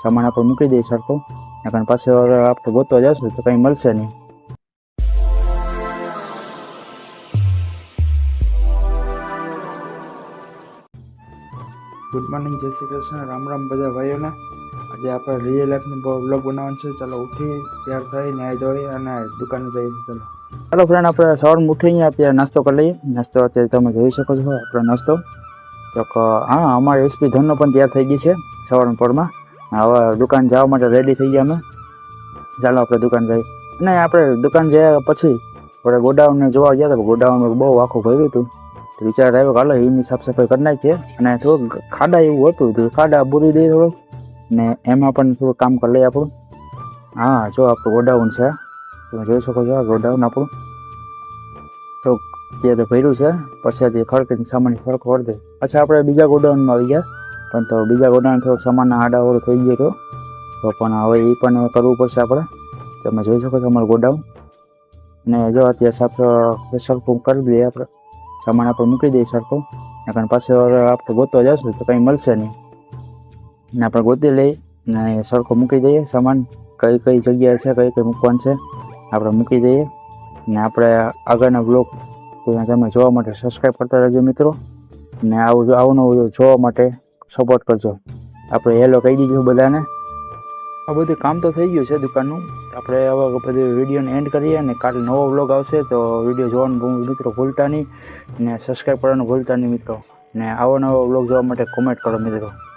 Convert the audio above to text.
સામાન આપણે મૂકી દઈએ સરખો, કારણ પાછળ આપણે ગોતવા જશું તો કંઈ મળશે નહીં. ગુડ મોર્નિંગ, જય શ્રી કૃષ્ણ, રામ રામ બધા ભાઈઓને. આજે આપણે રિયલ લાઈફનું બ્લોગ બનાવવાનું છે. ચાલો ઉઠી તૈયાર થઈ નાહી ધોઈ અને દુકાને જઈએ. ચાલો ફ્રેન્ડ, આપણે સવારમાં ઉઠીને અત્યારે નાસ્તો કરી લઈએ. નાસ્તો અત્યારે તમે જોઈ શકો છો આપણો નાસ્તો. તો હા, અમારે એસપી ધનનો પણ તૈયાર થઈ ગઈ છે સવારના પરમાં. હવે દુકાન જવા માટે રેડી થઈ ગયા અમે. ચાલો આપણે દુકાન જઈએ. અને આપણે દુકાન જયા પછી આપણે ગોડાઉનને જોવા ગયા હતા. ગોડાઉનમાં બહુ આખું ભર્યું હતું. તો વિચાર આવ્યો કે હાલો એની સાફ સફાઈ કરી નાખીએ. અને થોડુંક ખાડા એવું હતું તો ખાડા પૂરી દઈએ થોડુંક, ને એમાં પણ થોડું કામ કરી લઈએ આપણું. હા, જો આપણું ગોડાઉન છે, તમે જોઈ શકો છો. આ ગોડાઉન આપણું તો ત્યાં તો ભર્યું છે. પછી ખડકીને સામાન ખડકો કરી દે. પછી આપણે બીજા ગોડાઉનમાં આવી ગયા. પણ તો બીજા ગોડાઉન થોડોક સામાન આડાવડો થઈ ગયો હતો. તો પણ હવે એ પણ કરવું પડશે આપણે. તમે જોઈ શકો છો અમારું ગોડાઉન. અને જો અત્યારે સાફ સરખું કરી દઈએ આપણે. સામાન આપણે મૂકી દઈએ સરખો, કારણ પાછળ આપણે ગોતવા જશું તો કંઈ મળશે નહીં. ને આપણે ગોતી લઈ ને સરખો મૂકી દઈએ સામાન. કઈ કઈ જગ્યાએ છે, કઈ કઈ મૂકવાનું છે આપણે મૂકી દઈએ. ને આપણે આગળના બ્લોગ તમે જોવા માટે સબસ્ક્રાઈબ કરતા રહેજો મિત્રો. ને આવું નવું જોવા માટે સપોર્ટ કરજો. આપણે હેલો કહી દીધું બધાને. આ બધું કામ તો થઈ ગયું છે દુકાનનું. આપણે હવે બધું વિડીયોને એન્ડ કરીએ. અને કાલે નવો બ્લોગ આવશે તો વિડીયો જોવાનું મિત્રો ભૂલતા નહીં. ને સબસ્ક્રાઈબ કરવાનું ભૂલતા નહીં મિત્રો. ને આવો નવો બ્લોગ જોવા માટે કોમેન્ટ કરો મિત્રો.